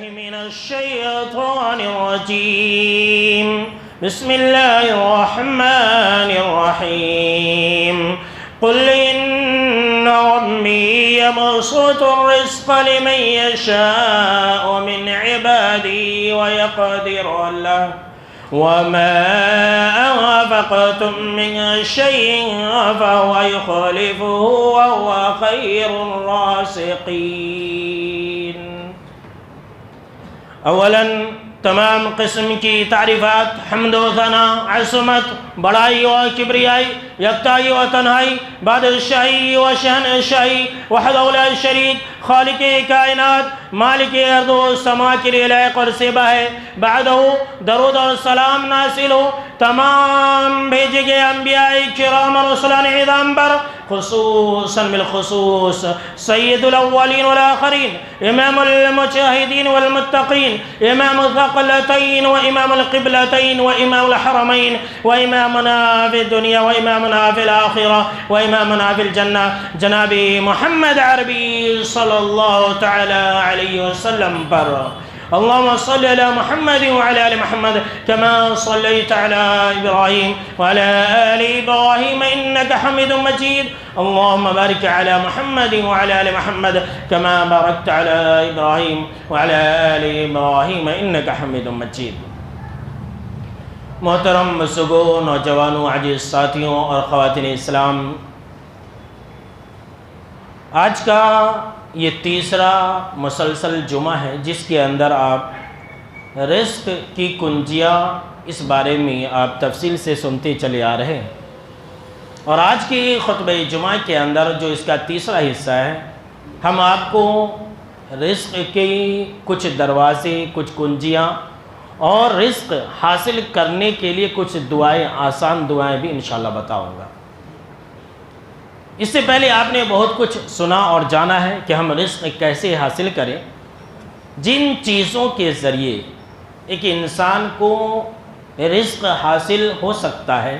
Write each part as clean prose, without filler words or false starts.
من الشيطان الرجيم بسم الله الرحمن الرحيم قل إن ربي يبسط الرزق لمن يشاء من عبادي ويقدر له وما أنفقتم من شيء فهو يخلفه وهو خير الرازقين. اولاً تمام قسم کی تعریفات، حمد و ثنا، عصمت، بڑائی و کبریائی، یکتائی و تنہائی، بادشاہی و شہنشاہی وحدہ لا شریک، خالق کائنات، مالک ارض و سما کے لیے لائق اور سبا ہے. بعدہ درود اور سلام نازل ہو تمام بھیجے گئے انبیاء کرام اور رسولان عظام پر، خصوصاً بالخصوص سید الاولین والآخرین، امام المجاہدین والمتقین، امام الثقلتین وامام القبلتین وامام الحرمین وامامنا فی الدنیا وامامنا فی الآخرہ وامامنا فی الجنہ جناب محمد عربی صلی اللہ تعالی علیہ وسلم پر. اللهم صل على محمد وعلى آل محمد كما صليت على إبراهيم وعلى آل إبراهيم إنك حميد مجيد. اللهم بارك على محمد وعلى آل محمد كما باركت على إبراهيم وعلى آل إبراهيم إنك حميد مجيد. محترم بزرگوں، نوجوانوں، عزیز ساتھیوں اور خواتین اسلام، آج کا یہ تیسرا مسلسل جمعہ ہے جس کے اندر آپ رزق کی کنجیاں اس بارے میں آپ تفصیل سے سنتے چلے آ رہے ہیں. اور آج کی خطبہ جمعہ کے اندر جو اس کا تیسرا حصہ ہے، ہم آپ کو رزق کے کچھ دروازے، کچھ کنجیاں اور رزق حاصل کرنے کے لیے کچھ دعائیں، آسان دعائیں بھی انشاءاللہ بتاؤں گا. اس سے پہلے آپ نے بہت کچھ سنا اور جانا ہے کہ ہم رزق کیسے حاصل کریں. جن چیزوں کے ذریعے ایک انسان کو رزق حاصل ہو سکتا ہے،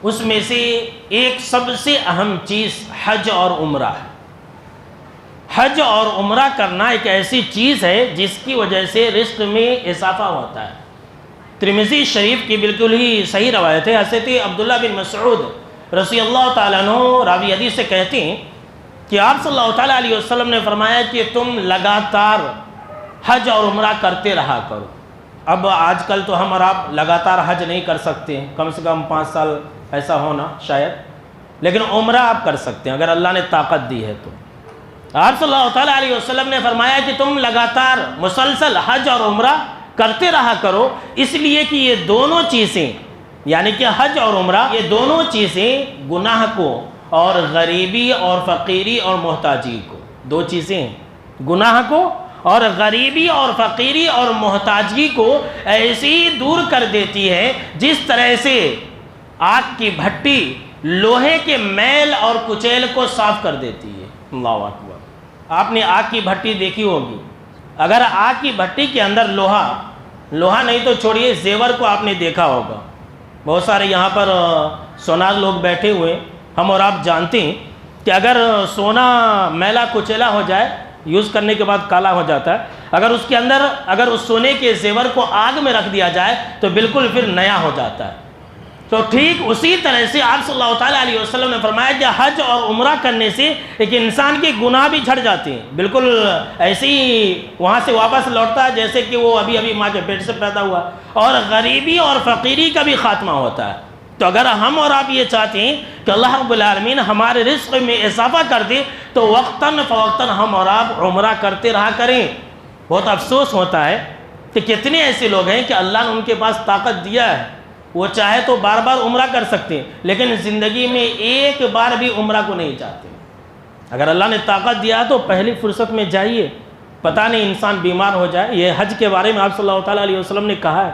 اس میں سے ایک سب سے اہم چیز حج اور عمرہ ہے. حج اور عمرہ کرنا ایک ایسی چیز ہے جس کی وجہ سے رزق میں اضافہ ہوتا ہے. ترمذی شریف کی بالکل ہی صحیح روایت ہے، حضرت عبداللہ بن مسعود رضی اللہ تعالیٰ عنہ راوی حدیث سے کہتے ہیں کہ آپ صلی اللہ تعالیٰ علیہ وسلم نے فرمایا کہ تم لگاتار حج اور عمرہ کرتے رہا کرو. اب آج کل تو ہم اور آپ لگاتار حج نہیں کر سکتے ہیں، کم سے کم 5 سال ایسا ہونا شاید، لیکن عمرہ آپ کر سکتے ہیں اگر اللہ نے طاقت دی ہے تو. آپ صلی اللہ تعالیٰ علیہ وسلم نے فرمایا کہ تم لگاتار مسلسل حج اور عمرہ کرتے رہا کرو، اس لیے کہ یہ دونوں چیزیں، یعنی کہ حج اور عمرہ، یہ دونوں چیزیں گناہ کو اور غریبی اور فقیری اور محتاجی کو، دو چیزیں گناہ کو اور غریبی اور فقیری اور محتاجی کو ایسی دور کر دیتی ہے جس طرح سے آگ کی بھٹی لوہے کے میل اور کچیل کو صاف کر دیتی ہے. اللہ اکبر. آپ نے آگ کی بھٹی دیکھی ہوگی، اگر آگ کی بھٹی کے اندر لوہا نہیں تو چھوڑیے زیور کو آپ نے دیکھا ہوگا. بہت سارے یہاں پر سونار لوگ بیٹھے ہوئے، ہم اور آپ جانتے ہیں کہ اگر سونا میلا کچیلا ہو جائے، یوز کرنے کے بعد کالا ہو جاتا ہے، اگر اس کے اندر اگر اس سونے کے زیور کو آگ میں رکھ دیا جائے تو بالکل پھر نیا ہو جاتا ہے. تو ٹھیک اسی طرح سے آپ صلی اللہ تعالیٰ علیہ وسلم نے فرمایا کہ حج اور عمرہ کرنے سے ایک انسان کے گناہ بھی جھڑ جاتے ہیں، بالکل ایسے ہی وہاں سے واپس لوٹتا ہے جیسے کہ وہ ابھی ماں کے پیٹ سے پیدا ہوا، اور غریبی اور فقیری کا بھی خاتمہ ہوتا ہے. تو اگر ہم اور آپ یہ چاہتے ہیں کہ اللہ رب العالمین ہمارے رزق میں اضافہ کر دے تو وقتاً فوقتاً ہم اور آپ عمرہ کرتے رہا کریں. بہت افسوس ہوتا ہے کہ کتنے ایسے لوگ ہیں کہ اللہ نے ان کے پاس طاقت دیا ہے، وہ چاہے تو بار بار عمرہ کر سکتے ہیں لیکن زندگی میں ایک بار بھی عمرہ کو نہیں چاہتے. اگر اللہ نے طاقت دیا تو پہلی فرصت میں جائیے، پتہ نہیں انسان بیمار ہو جائے. یہ حج کے بارے میں آپ صلی اللہ تعالیٰ علیہ وسلم نے کہا ہے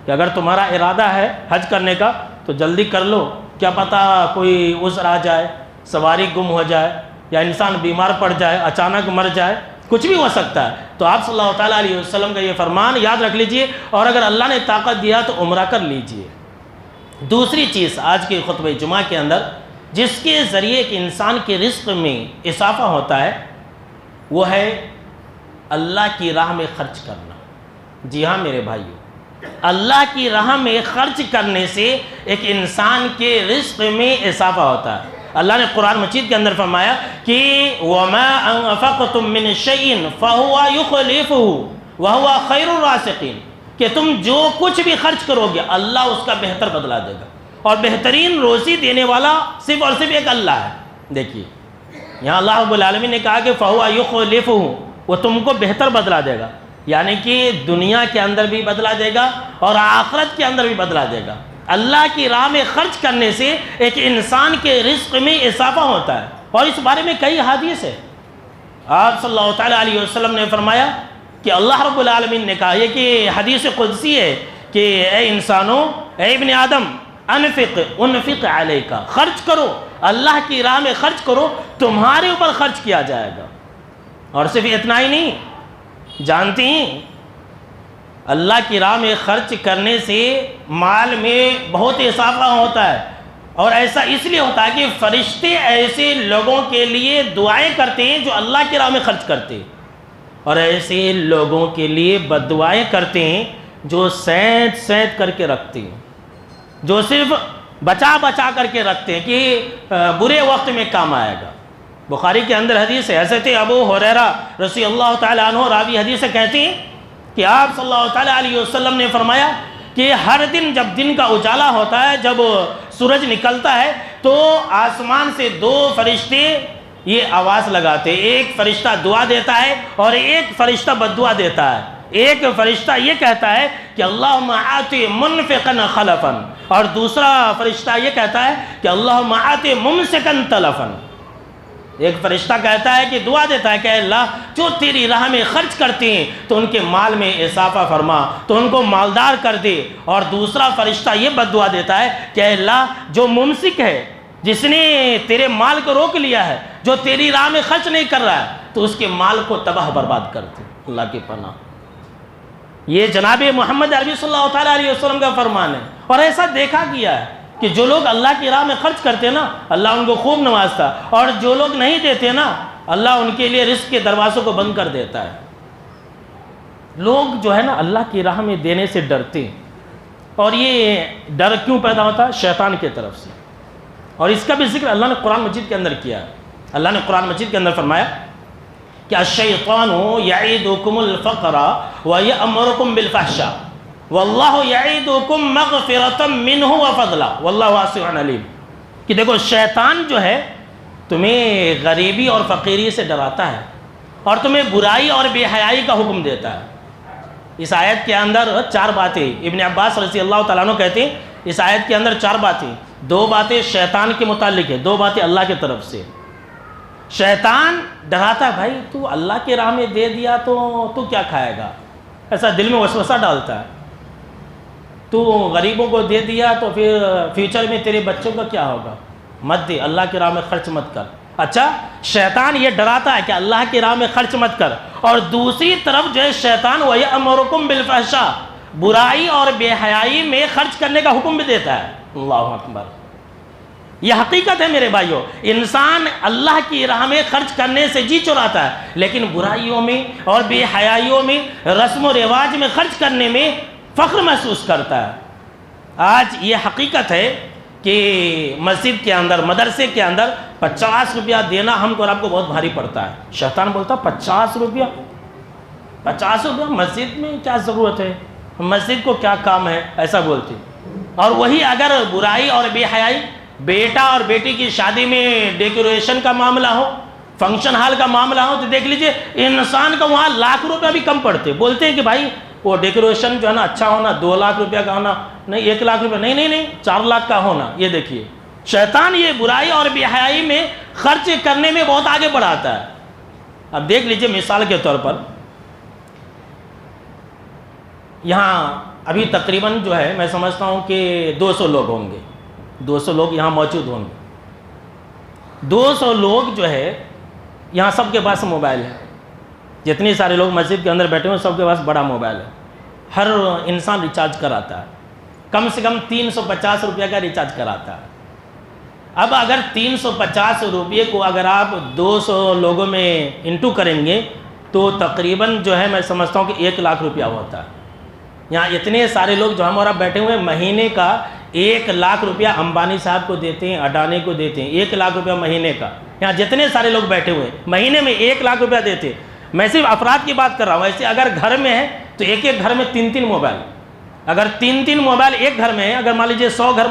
کہ اگر تمہارا ارادہ ہے حج کرنے کا تو جلدی کر لو، کیا پتہ کوئی عذر آ جائے، سواری گم ہو جائے، یا انسان بیمار پڑ جائے، اچانک مر جائے، کچھ بھی ہو سکتا ہے. تو آپ صلی اللہ تعالیٰ علیہ وسلم کا یہ فرمان یاد رکھ لیجئے، اور اگر اللہ نے طاقت دیا تو عمرہ کر لیجئے. دوسری چیز آج کے خطبہ جمعہ کے اندر جس کے ذریعے ایک انسان کے رزق میں اضافہ ہوتا ہے وہ ہے اللہ کی راہ میں خرچ کرنا۔ جی ہاں میرے بھائیو، اللہ کی راہ میں خرچ کرنے سے ایک انسان کے رزق میں اضافہ ہوتا ہے۔ اللہ نے قرآن مجید کے اندر فرمایا کہ وَمَا أَنفَقْتُم مِّن شَيْءٍ فَهُوَ يُخْلِفُهُ وَهُوَ خَيْرُ الرَّازِقِينَ، کہ تم جو کچھ بھی خرچ کرو گے اللہ اس کا بہتر بدلہ دے گا، اور بہترین روزی دینے والا صرف اور صرف ایک اللہ ہے۔ دیکھیے یہاں اللہ رب العالمین نے کہا کہ فَهُوَ يُخْلِفُهُ، وہ تم کو بہتر بدلہ دے گا، یعنی کہ دنیا کے اندر بھی بدلہ دے گا اور آخرت کے اندر بھی بدلہ دے گا۔ اللہ کی راہ میں خرچ کرنے سے ایک انسان کے رزق میں اضافہ ہوتا ہے، اور اس بارے میں کئی حدیث ہے۔ آپ صلی اللہ تعالیٰ علیہ وسلم نے فرمایا کہ اللہ رب العالمین نے کہا، یہ کہ حدیث قدسی ہے کہ اے انسانوں، اے ابن آدم، انفق علیکا، خرچ کرو، اللہ کی راہ میں خرچ کرو، تمہارے اوپر خرچ کیا جائے گا۔ اور صرف اتنا ہی نہیں، جانتی ہیں اللہ کی راہ میں خرچ کرنے سے مال میں بہت اضافہ ہوتا ہے، اور ایسا اس لیے ہوتا ہے کہ فرشتے ایسے لوگوں کے لیے دعائیں کرتے ہیں جو اللہ کی راہ میں خرچ کرتے ہیں، اور ایسے لوگوں کے لیے بد دعائیں کرتے ہیں جو سینت سینت کر کے رکھتے ہیں، جو صرف بچا بچا کر کے رکھتے ہیں کہ برے وقت میں کام آئے گا۔ بخاری کے اندر حدیث ہے، حضرت ابو ہریرہ رضی اللہ تعالیٰ عنہ راوی حدیث سے کہتے ہیں کہ آپ صلی اللہ تعالیٰ علیہ وسلم نے فرمایا کہ ہر دن جب دن کا اجالا ہوتا ہے، جب سورج نکلتا ہے، تو آسمان سے دو فرشتے یہ آواز لگاتے، ایک فرشتہ دعا دیتا ہے اور ایک فرشتہ بد دعا دیتا ہے۔ ایک فرشتہ یہ کہتا ہے کہ اللہم آتی منفقا خلفا، اور دوسرا فرشتہ یہ کہتا ہے کہ اللہم آتی ممسکا تلفا۔ ایک فرشتہ کہتا ہے کہ دعا دیتا ہے کہ اللہ جو تیری راہ میں خرچ کرتے ہیں تو ان کے مال میں اضافہ فرما، تو ان کو مالدار کر دے، اور دوسرا فرشتہ یہ بد دعا دیتا ہے کہ اللہ جو ممسک ہے، جس نے تیرے مال کو روک لیا ہے، جو تیری راہ میں خرچ نہیں کر رہا ہے، تو اس کے مال کو تباہ برباد کر دے۔ اللہ کی پناہ، یہ جناب محمد عربی صلی اللہ تعالیٰ علیہ وسلم کا فرمان ہے، اور ایسا دیکھا گیا ہے کہ جو لوگ اللہ کی راہ میں خرچ کرتے ہیں نا، اللہ ان کو خوب نوازتا، اور جو لوگ نہیں دیتے نا، اللہ ان کے لیے رزق کے دروازوں کو بند کر دیتا ہے۔ لوگ جو ہے نا اللہ کی راہ میں دینے سے ڈرتے ہیں، اور یہ ڈر کیوں پیدا ہوتا ہے؟ شیطان کی طرف سے، اور اس کا بھی ذکر اللہ نے قرآن مجید کے اندر کیا ہے۔ اللہ نے قرآن مجید کے اندر فرمایا کہ الشیطان یعیدکم الفقر ویأمرکم بالفحشاء واللہ یعیدکم مغفرۃ منہ وفضلا واللہ واسع علیم، کہ دیکھو شیطان جو ہے تمہیں غریبی اور فقیری سے ڈراتا ہے، اور تمہیں برائی اور بے حیائی کا حکم دیتا ہے۔ اس آیت کے اندر چار باتیں، ابن عباس رضی اللہ تعالیٰ عنہ کہتے ہیں اس آیت کے اندر چار باتیں، دو باتیں شیطان کے متعلق ہے، دو باتیں اللہ کی طرف سے۔ شیطان ڈراتا ہے، بھائی تو اللہ کی راہ میں دے دیا تو کیا کھائے گا، ایسا دل میں وسوسہ ڈالتا ہے۔ تو غریبوں کو دے دیا تو پھر فیوچر میں تیرے بچوں کا کیا ہوگا، مت دے، اللہ کی راہ میں خرچ مت کر۔ اچھا، شیطان یہ ڈراتا ہے کہ اللہ کی راہ میں خرچ مت کر، اور دوسری طرف جو ہے شیطان وَيَأْمُرُكُمْ بِالْفَحْشَاء، برائی اور بے حیائی میں خرچ کرنے کا حکم بھی دیتا ہے۔ اللہ اکبر، یہ حقیقت ہے میرے بھائیوں، انسان اللہ کی راہ میں خرچ کرنے سے جی چراتا ہے، لیکن برائیوں میں اور بے حیائیوں میں، رسم و رواج میں خرچ کرنے میں فخر محسوس کرتا ہے۔ آج یہ حقیقت ہے کہ مسجد کے اندر، مدرسے کے اندر 50 روپیہ دینا ہم کو اور آپ کو بہت بھاری پڑتا ہے۔ شیطان بولتا 50 روپیہ، 50 روپیہ مسجد میں کیا ضرورت ہے، مسجد کو کیا کام ہے، ایسا بولتے۔ اور وہی اگر برائی اور بے حیائی، بیٹا اور بیٹی کی شادی میں ڈیکوریشن کا معاملہ ہو، فنکشن ہال کا معاملہ ہو، تو دیکھ لیجئے انسان کا وہاں لاکھ روپیہ بھی کم پڑتے، بولتے ہیں کہ بھائی وہ ڈیکوریشن جو ہے نا اچھا ہونا، 2 لاکھ روپیہ کا ہونا، نہیں 1 لاکھ روپیہ، نہیں 4 لاکھ کا ہونا۔ یہ دیکھیے شیطان یہ برائی اور بے حیائی میں خرچ کرنے میں بہت آگے بڑھاتا ہے۔ اب دیکھ لیجئے مثال کے طور پر، یہاں ابھی تقریباً جو ہے میں سمجھتا ہوں کہ 200 لوگ ہوں گے، 200 لوگ یہاں موجود ہوں گے۔ 200 لوگ جو ہے یہاں سب کے پاس موبائل ہے، جتنے سارے لوگ مسجد کے اندر بیٹھے ہیں سب کے پاس بڑا موبائل ہے، ہر انسان ریچارج کراتا ہے، کم سے کم 350 روپیہ کا ریچارج کراتا ہے۔ اب اگر 350 روپیے کو اگر آپ 200 لوگوں میں انٹو کریں گے تو تقریباً جو ہے میں سمجھتا ہوں کہ 1 لاکھ روپیہ ہوتا ہے۔ یہاں اتنے سارے لوگ جو ہم اور آپ بیٹھے ہوئے ہیں، مہینے کا 1 لاکھ روپیہ امبانی صاحب کو دیتے ہیں، اڈانی کو دیتے ہیں، 1 لاکھ روپیہ مہینے کا۔ یہاں جتنے سارے لوگ بیٹھے ہوئے ہیں مہینے میں 1 لاکھ روپیہ دیتے ہیں۔ میں صرف افراد کی بات کر رہا ہوں، ایسے اگر گھر میں ہے تو ایک گھر میں 3 موبائل، اگر 3 موبائل ایک گھر میں ہے، اگر مان لیجیے 100 گھر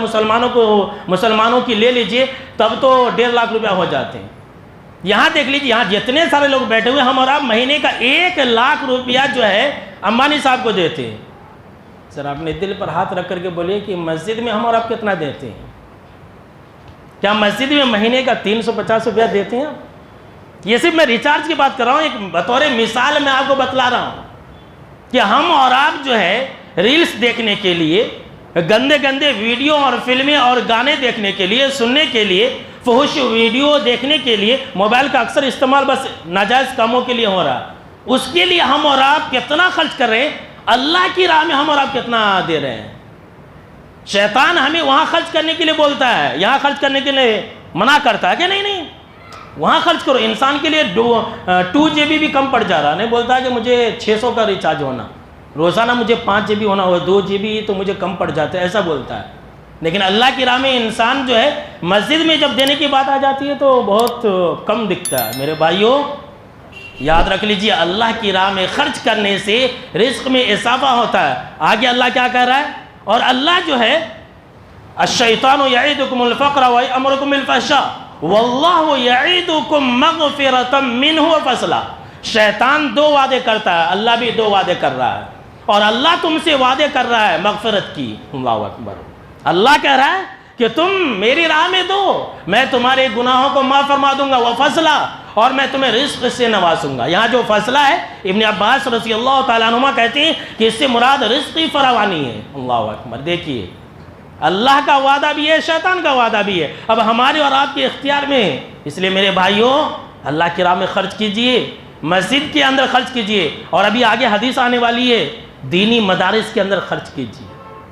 مسلمانوں کی لے لیجیے تب تو 1.5 لاکھ روپیہ ہو جاتے ہیں۔ یہاں دیکھ لیجیے، یہاں جتنے سارے لوگ بیٹھے ہوئے ہم اور آپ مہینے کا 1 لاکھ روپیہ جو ہے امبانی صاحب کو دیتے ہیں۔ سر آپ نے دل پر ہاتھ رکھ کر کے بولیے کہ مسجد میں ہم اور آپ کتنا دیتے ہیں؟ کیا مسجد میں مہینے کا 350 روپیہ دیتے ہیں؟ یہ صرف میں ریچارج کی بات کر رہا ہوں، ایک بطور مثال میں آپ کو بتلا رہا ہوں کہ ہم اور آپ جو ہے ریلز دیکھنے کے لیے، گندے گندے ویڈیو اور فلمیں اور گانے دیکھنے کے لیے، سننے کے لیے، فحش ویڈیو دیکھنے کے لیے موبائل کا اکثر استعمال بس ناجائز کاموں کے لیے ہو رہا ہے۔ اس کے لیے ہم اور آپ کتنا خرچ کر رہے ہیں؟ اللہ کی راہ میں ہم اور آپ کتنا دے رہے ہیں؟ شیطان ہمیں وہاں خرچ کرنے کے لیے بولتا ہے، یہاں خرچ کرنے کے لیے منع کرتا ہے کہ نہیں وہاں خرچ کرو۔ انسان کے لیے 2 GB بھی کم پڑ جا رہا، نہیں بولتا ہے کہ مجھے 600 کا ریچارج ہونا، روزانہ مجھے 5 GB ہونا ہو، 2 GB تو مجھے کم پڑ جاتا ہے، ایسا بولتا ہے۔ لیکن اللہ کی راہ میں انسان جو ہے مسجد میں جب دینے کی بات آ جاتی ہے تو بہت کم دکھتا ہے۔ میرے بھائیوں یاد رکھ لیجیے، اللہ کی راہ میں خرچ کرنے سے رزق میں اضافہ ہوتا ہے۔ آگے اللہ کیا کہہ رہا ہے؟ اور اللہ جو ہے الشیطان یعیدکم الفقر ویأمرکم بالفحشاء واللہ یعیدکم مغفرۃ منہ وفضلا۔ شیطان 2 وعدے کرتا ہے، اللہ بھی 2 وعدے کر رہا ہے، اور اللہ تم سے وعدے کر رہا ہے مغفرت کی۔ اللہ اکبر۔ اللہ کہہ رہا ہے کہ تم میری راہ میں دو، میں تمہارے گناہوں کو معاف فرما دوں گا، وفضلا، اور میں تمہیں رزق سے نوازوں گا۔ یہاں جو فضلہ ہے، ابن عباس رضی اللہ تعالیٰ عنہما کہتے ہیں کہ اس سے مراد رزقی فراوانی ہے۔ اللہ اکبر۔ دیکھیے اللہ کا وعدہ بھی ہے، شیطان کا وعدہ بھی ہے، اب ہمارے اور آپ کے اختیار میں ہے۔ اس لیے میرے بھائیوں اللہ کی راہ میں خرچ کیجئے، مسجد کے اندر خرچ کیجئے، اور ابھی آگے حدیث آنے والی ہے، دینی مدارس کے اندر خرچ کیجئے۔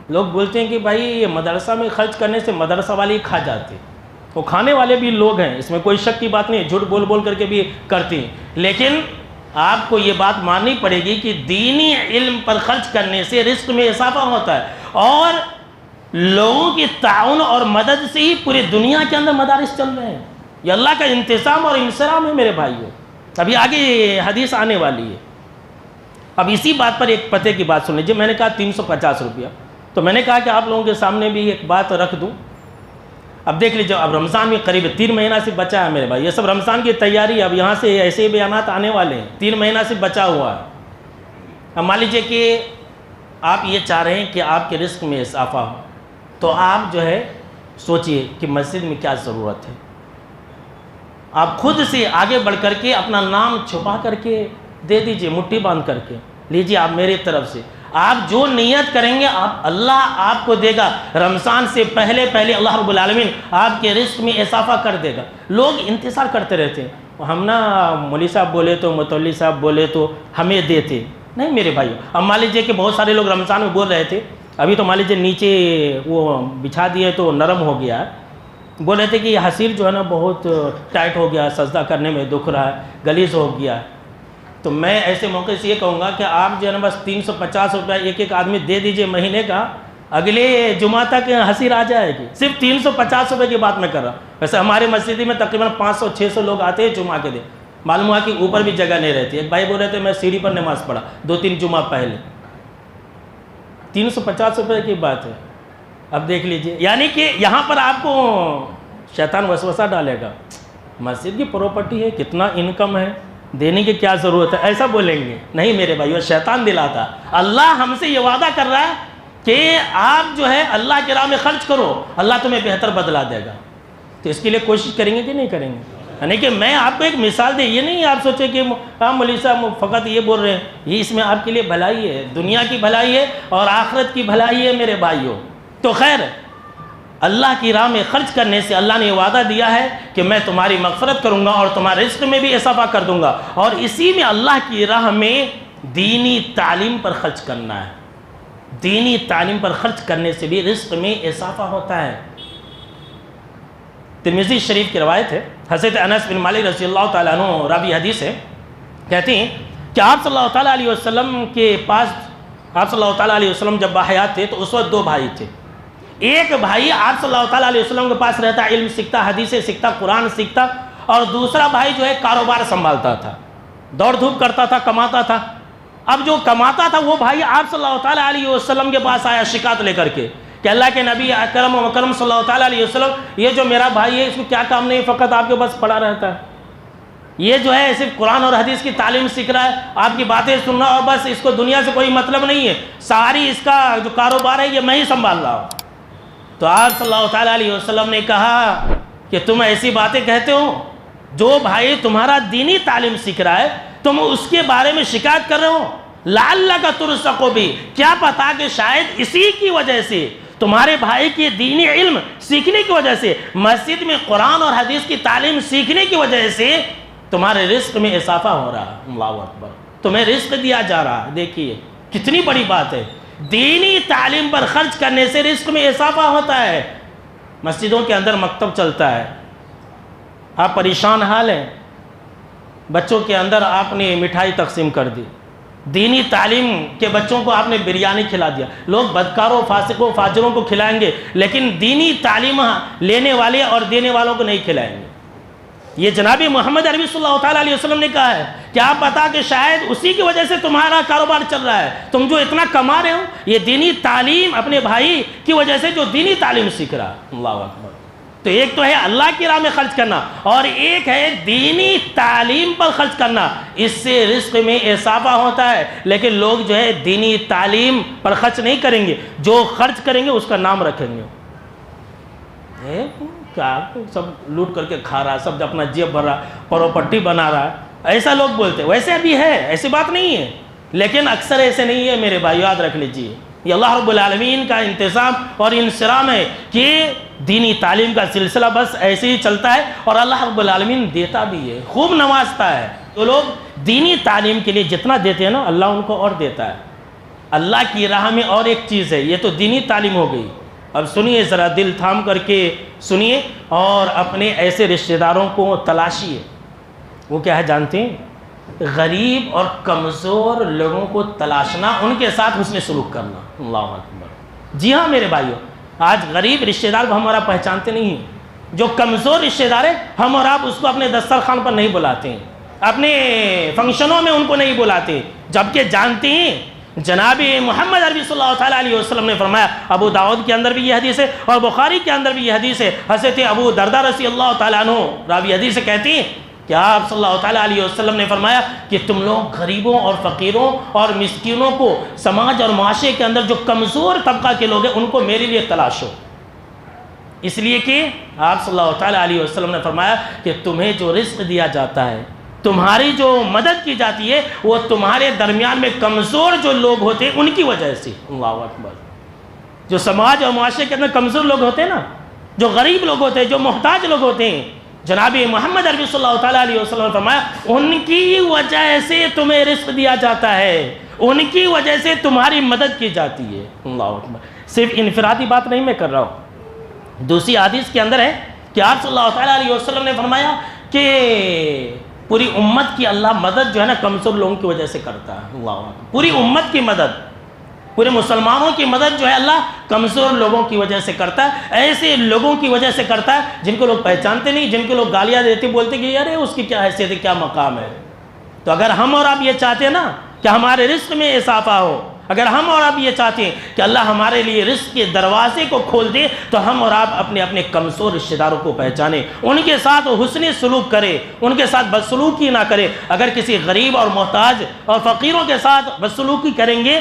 لوگ بولتے ہیں کہ بھائی یہ مدرسہ میں خرچ کرنے سے مدرسہ والے ہی کھا جاتے ہیں، وہ کھانے والے بھی لوگ ہیں، اس میں کوئی شک کی بات نہیں، جھوٹ بول بول کر کے بھی کرتے ہیں، لیکن آپ کو یہ بات ماننی پڑے گی کہ دینی علم پر خرچ کرنے سے رزق میں اضافہ ہوتا ہے، اور لوگوں کی تعاون اور مدد سے ہی پوری دنیا کے اندر مدارس چل رہے ہیں۔ یہ اللہ کا انتظام اور انصرام ہے میرے بھائیوں۔ ابھی آگے حدیث آنے والی ہے۔ اب اسی بات پر ایک پتے کی بات سن لیجیے۔ میں نے کہا 350 روپیہ، تو میں نے کہا کہ آپ لوگوں کے سامنے بھی ایک بات رکھ دوں۔ اب دیکھ لیجیے، اب رمضان میں قریب 3 مہینہ سے بچا ہے میرے بھائی، یہ سب رمضان کی تیاری، اب یہاں سے ایسے بیانات آنے والے ہیں، 3 مہینہ سے بچا ہوا ہے۔ اب مان لیجیے کہ آپ یہ چاہ رہے ہیں کہ آپ کے رزق میں اضافہ ہو، تو آپ جو ہے سوچئے کہ مسجد میں کیا ضرورت ہے۔ آپ خود سے آگے بڑھ کر کے اپنا نام چھپا کر کے دے دیجئے، مٹھی باندھ کر کے لیجئے، آپ میری طرف سے آپ جو نیت کریں گے اللہ آپ کو دے گا۔ رمضان سے پہلے اللہ رب العالمین آپ کے رزق میں اضافہ کر دے گا۔ لوگ انتظار کرتے رہتے ہیں، ہم نا مولوی صاحب بولے تو، متولی صاحب بولے تو ہمیں دیتے نہیں میرے بھائیو۔ اب مان لیجیے کہ بہت سارے لوگ رمضان میں بول رہے تھے، ابھی تو مان لیجیے نیچے وہ بچھا دیے تو نرم ہو گیا ہے، بول رہے تھے کہ یہ حصیر جو ہے نا بہت ٹائٹ ہو گیا، سجدہ کرنے میں دکھ رہا ہے، غلیظ ہو گیا ہے۔ تو میں ایسے موقع سے یہ کہوں گا کہ آپ جو ہے نا بس 350 روپیہ ایک آدمی دے دیجئے مہینے کا، اگلے جمعہ تک حصیر آ جائے گی۔ صرف 350 روپے کی بات میں کر رہا ہوں۔ ویسے ہمارے مسجد میں تقریباً 500-600 لوگ آتے ہیں جمعہ کے دن، معلوم ہوا کہ اوپر بھی جگہ نہیں رہتی۔ ایک بھائی بول رہے تھے میں سیڑھی پر نماز پڑھا 2-3 جمعہ پہلے، 350 روپے کی بات ہے۔ اب دیکھ لیجئے، یعنی کہ یہاں پر آپ کو شیطان وسوسہ ڈالے گا، مسجد کی پراپرٹی ہے، کتنا انکم ہے، دینے کی کیا ضرورت ہے، ایسا بولیں گے نہیں میرے بھائیو، شیطان دلاتا۔ اللہ ہم سے یہ وعدہ کر رہا ہے کہ آپ جو ہے اللہ کی راہ میں خرچ کرو، اللہ تمہیں بہتر بدلا دے گا۔ تو اس کے لیے کوشش کریں گے کہ نہیں کریں گے؟ یعنی کہ میں آپ کو ایک مثال دے، یہ نہیں آپ سوچیں کہ مولوی صاحب فقط یہ بول رہے ہیں، یہ اس میں آپ کے لیے بھلائی ہے، دنیا کی بھلائی ہے اور آخرت کی بھلائی ہے میرے بھائیو۔ تو خیر اللہ کی راہ میں خرچ کرنے سے اللہ نے وعدہ دیا ہے کہ میں تمہاری مغفرت کروں گا اور تمہارے رزق میں بھی اضافہ کر دوں گا، اور اسی میں اللہ کی راہ میں دینی تعلیم پر خرچ کرنا ہے۔ دینی تعلیم پر خرچ کرنے سے بھی رزق میں اضافہ ہوتا ہے۔ ترمذی شریف کی روایت ہے، حضرت انس بن مالک رضی اللہ تعالیٰ عنہ راوی حدیث ہے، کہتے ہیں کہ آپ صلی اللہ تعالیٰ علیہ وسلم کے پاس، آپ صلی اللہ تعالیٰ علیہ وسلم جب باحیات تھے تو اس وقت دو بھائی تھے. ایک بھائی آپ صلی اللہ تعالیٰ علیہ وسلم کے پاس رہتا، علم سیکھتا، حدیثیں سیکھتا، قرآن سیکھتا، اور دوسرا بھائی جو ہے کاروبار سنبھالتا تھا، دوڑ دھوپ کرتا تھا، کماتا تھا. اب جو کماتا تھا وہ بھائی آپ صلی اللہ تعالیٰ علیہ وسلم کے پاس آیا شکایت لے کر کے کہ اللہ کے نبی اکرم و مکرم صلی اللہ تعالیٰ علیہ وسلم، یہ جو میرا بھائی ہے اس کو کیا کام نہیں، فقط آپ کے پاس پڑا رہتا ہے، یہ جو ہے صرف قرآن اور حدیث کی تعلیم سیکھ رہا ہے، آپ کی باتیں سننا، اور بس اس کو دنیا سے کوئی مطلب نہیں ہے، ساری اس کا جو کاروبار ہے یہ میں ہی سنبھال رہا ہوں. تو آپ صلی اللہ تعالیٰ علیہ وسلم نے کہا کہ تم ایسی باتیں کہتے ہو، جو بھائی تمہارا دینی تعلیم سیکھ رہا ہے تم اس کے بارے میں شکایت کر رہے ہو. لعلک ترزق بھی، کیا پتا کہ شاید اسی کی وجہ سے، تمہارے بھائی کی دینی علم سیکھنے کی وجہ سے، مسجد میں قرآن اور حدیث کی تعلیم سیکھنے کی وجہ سے تمہارے رزق میں اضافہ ہو رہا ہے. اللہ اکبر، تمہیں رزق دیا جا رہا ہے. دیکھیے کتنی بڑی بات ہے، دینی تعلیم پر خرچ کرنے سے رزق میں اضافہ ہوتا ہے. مسجدوں کے اندر مکتب چلتا ہے، آپ پریشان حال ہیں، بچوں کے اندر آپ نے مٹھائی تقسیم کر دی، دینی تعلیم کے بچوں کو آپ نے بریانی کھلا دیا. لوگ بدکاروں، فاسقوں، فاجروں کو کھلائیں گے لیکن دینی تعلیم لینے والے اور دینے والوں کو نہیں کھلائیں گے. یہ جناب محمد عربی صلی اللہ تعالیٰ علیہ وسلم نے کہا ہے کہ آپ بتا کہ شاید اسی کی وجہ سے تمہارا کاروبار چل رہا ہے، تم جو اتنا کما رہے ہو یہ دینی تعلیم اپنے بھائی کی وجہ سے جو دینی تعلیم سیکھ رہا ہے. اللہ اکبر. تو ایک تو ہے اللہ کی راہ میں خرچ کرنا، اور ایک ہے دینی تعلیم پر خرچ کرنا، اس سے رزق میں اضافہ ہوتا ہے. لیکن لوگ جو ہے دینی تعلیم پر خرچ نہیں کریں گے، جو خرچ کریں گے اس کا نام رکھیں گے. کیا سب لوٹ کر کے کھا رہا ہے، سب اپنا جیب بھر رہا، پراپرٹی بنا رہا ہے، ایسا لوگ بولتے ہیں. ویسے بھی ہے، ایسی بات نہیں ہے، لیکن اکثر ایسے نہیں ہے میرے بھائی، یاد رکھ لیجیے. یہ اللہ رب العالمین کا انتظام اور انصرام ہے کہ دینی تعلیم کا سلسلہ بس ایسے ہی چلتا ہے، اور اللہ رب العالمین دیتا بھی ہے، خوب نوازتا ہے. تو لوگ دینی تعلیم کے لیے جتنا دیتے ہیں نا، اللہ ان کو اور دیتا ہے. اللہ کی راہ میں اور ایک چیز ہے، یہ تو دینی تعلیم ہو گئی. اب سنیے ذرا، دل تھام کر کے سنیے، اور اپنے ایسے رشتہ داروں کو تلاشیے. وہ کیا ہے جانتے ہیں؟ غریب اور کمزور لوگوں کو تلاشنا، ان کے ساتھ حسن سلوک کرنا. اللہ اکبر. جی ہاں میرے بھائیو، آج غریب رشتہ دار کو ہم اور آپ پہچانتے نہیں ہیں. جو کمزور رشتہ دار ہے ہم اور آپ اس کو اپنے دسترخوان پر نہیں بلاتے ہیں، اپنے فنکشنوں میں ان کو نہیں بلاتے، جبکہ جانتے ہیں جناب محمد عربی صلی اللہ تعالیٰ علیہ وسلم نے فرمایا، ابو داؤد کے اندر بھی یہ حدیث ہے اور بخاری کے اندر بھی یہ حدیث ہے، حضرت ابو دردہ رضی اللہ تعالیٰ عنہ راوی حدیث سے کہتی ہیں کہ آپ صلی اللہ تعالیٰ علیہ وسلم نے فرمایا کہ تم لوگ غریبوں اور فقیروں اور مسکینوں کو، سماج اور معاشرے کے اندر جو کمزور طبقہ کے لوگ ہیں ان کو میرے لیے تلاشو. اس لیے کہ آپ صلی اللہ تعالیٰ علیہ وسلم نے فرمایا کہ تمہیں جو رزق دیا جاتا ہے، تمہاری جو مدد کی جاتی ہے، وہ تمہارے درمیان میں کمزور جو لوگ ہوتے ہیں ان کی وجہ سے. اللہ اکبر. جو سماج اور معاشرے کے اندر کمزور لوگ ہوتے ہیں نا، جو غریب لوگ ہوتے ہیں، جو محتاج لوگ ہوتے ہیں، جناب محمد عربی صلی اللہ تعالیٰ علیہ وسلم نے فرمایا ان کی وجہ سے تمہیں رزق دیا جاتا ہے، ان کی وجہ سے تمہاری مدد کی جاتی ہے. اللہ اکبر. صرف انفرادی بات نہیں میں کر رہا ہوں، دوسری حدیث کے اندر ہے کہ آپ صلی اللہ تعالیٰ علیہ وسلم نے فرمایا کہ پوری امت کی اللہ مدد جو ہے نا کمزور لوگوں کی وجہ سے کرتا ہے. اللہ اکبر. پوری امت کی مدد، پورے مسلمانوں کی مدد جو ہے اللہ کمزور لوگوں کی وجہ سے کرتا ہے، ایسے لوگوں کی وجہ سے کرتا ہے جن کو لوگ پہچانتے نہیں، جن کو لوگ گالیاں دیتے، بولتے کہ یار اس کی کیا حیثیت ہے، کیا مقام ہے. تو اگر ہم اور آپ یہ چاہتے ہیں نا کہ ہمارے رزق میں اضافہ ہو، اگر ہم اور آپ یہ چاہتے ہیں کہ اللہ ہمارے لیے رزق کے دروازے کو کھول دے، تو ہم اور آپ اپنے اپنے کمزور رشتہ داروں کو پہچانیں، ان کے ساتھ حسن سلوک کریں، ان کے ساتھ بدسلوکی نہ کریں. اگر کسی غریب اور محتاج اور فقیروں کے ساتھ بدسلوکی کریں گے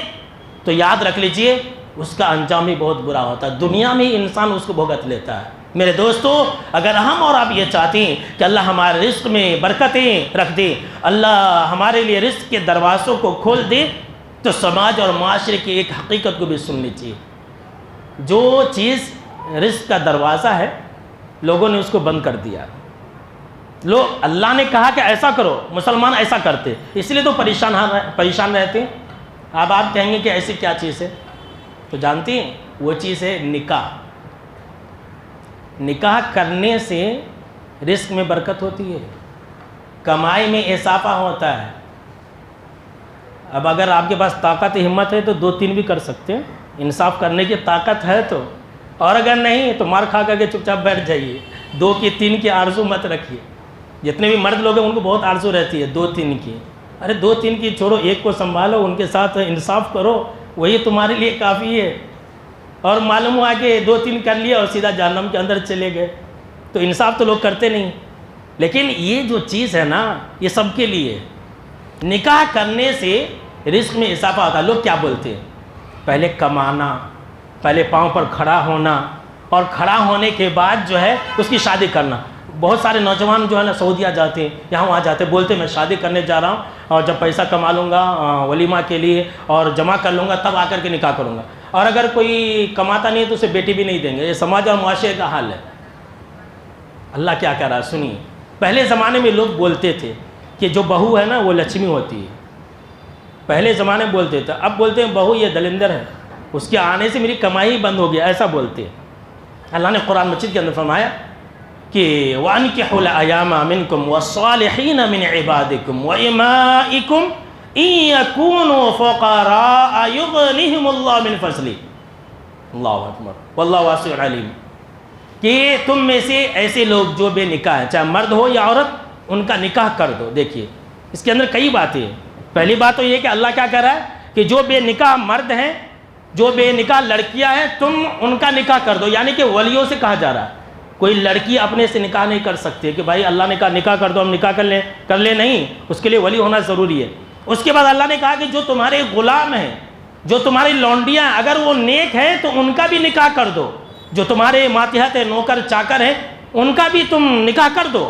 تو یاد رکھ لیجئے اس کا انجام بھی بہت برا ہوتا ہے، دنیا میں انسان اس کو بھگت لیتا ہے. میرے دوستو، اگر ہم اور آپ یہ چاہتے ہیں کہ اللہ ہمارے رزق میں برکتیں رکھ دے، اللہ ہمارے لیے رزق کے دروازوں کو کھول دے، تو سماج اور معاشرے کی ایک حقیقت کو بھی سن لیجیے. جو چیز رزق کا دروازہ ہے لوگوں نے اس کو بند کر دیا. لوگ اللہ نے کہا کہ ایسا کرو، مسلمان ایسا کرتے، اس لیے تو پریشان رہتے ہیں. اب آپ کہیں گے کہ ایسی کیا چیز ہے؟ تو جانتے ہیں وہ چیز ہے نکاح. نکاح کرنے سے رزق میں برکت ہوتی ہے، کمائی میں اضافہ ہوتا ہے. اب اگر آپ کے پاس طاقت ہمت ہے تو 2-3 بھی کر سکتے ہیں، انصاف کرنے کی طاقت ہے تو، اور اگر نہیں تو مار کھا کر کے چپ چاپ بیٹھ جائیے، 2 کی 3 کی آرزو مت رکھیے۔ جتنے بھی مرد لوگ ہیں ان کو بہت آرزو رہتی ہے 2-3 کی، ارے 2-3 کی چھوڑو، ایک کو سنبھالو، ان کے ساتھ انصاف کرو، وہی تمہارے لیے کافی ہے۔ اور معلوم ہوا کہ 2-3 کر لیا اور سیدھا جہنم کے اندر چلے گئے، تو انصاف تو لوگ کرتے نہیں۔ لیکن یہ جو چیز ہے نا، یہ سب کے لیے، نکاح کرنے سے رزق میں اضافہ ہوتا ہے۔ لوگ کیا بولتے ہیں؟ پہلے کمانا، پہلے پاؤں پر کھڑا ہونا، اور کھڑا ہونے کے بعد جو ہے اس کی شادی کرنا۔ بہت سارے نوجوان جو ہے نا سعودیہ جاتے ہیں، یہاں وہاں جاتے ہیں، بولتے ہیں میں شادی کرنے جا رہا ہوں، اور جب پیسہ کما لوں گا ولیمہ کے لیے اور جمع کر لوں گا تب آ کر کے نکاح کروں گا، اور اگر کوئی کماتا نہیں ہے تو اسے بیٹی بھی نہیں دیں گے۔ یہ سماج اور معاشرے کا حال ہے۔ اللہ کیا کہہ رہا ہے سنیے۔ پہلے زمانے میں لوگ بولتے تھے کہ جو بہو ہے نا وہ لکشمی ہوتی ہے، پہلے زمانے میں بولتے تھے، اب بولتے ہیں بہو یہ دلندر ہے، اس کے آنے سے میری کمائی بند ہو گیا، ایسا بولتے ہیں۔ اللہ نے قرآن مجید کے اندر فرمایا کہ وَأَنكِحُوا الْأَيَامَ مِنكُمْ وَالصَّالِحِينَ مِنْ عِبَادِكُمْ وَإِمَائِكُمْ إِن يَكُونُوا فُقَرَاءَ يُغْنِهِمُ اللَّهُ مِنْ فَضْلِهِ۔ اللہ اکبر، واللہ واسع علیم۔ کہ تم میں سے ایسے لوگ جو بے نکاح ہیں، چاہے مرد ہو یا عورت، ان کا نکاح کر دو۔ دیکھیے اس کے اندر کئی باتیں ہیں۔ پہلی بات تو یہ کہ اللہ کیا کہہ رہا ہے کہ جو بے نکاح مرد ہیں، جو بے نکاح لڑکیاں ہیں، تم ان کا نکاح کر دو، یعنی کہ ولیوں سے کہا جا رہا ہے۔ کوئی لڑکی اپنے سے نکاح نہیں کر سکتی کہ بھائی اللہ نے کہا نکاح کر دو ہم نکاح کر لیں، نہیں، اس کے لیے ولی ہونا ضروری ہے۔ اس کے بعد اللہ نے کہا کہ جو تمہارے غلام ہیں، جو تمہاری لونڈیاں ہیں، اگر وہ نیک ہیں تو ان کا بھی نکاح کر دو۔ جو تمہارے ماتحت نوکر چاکر ہیں ان کا بھی تم نکاح کر دو۔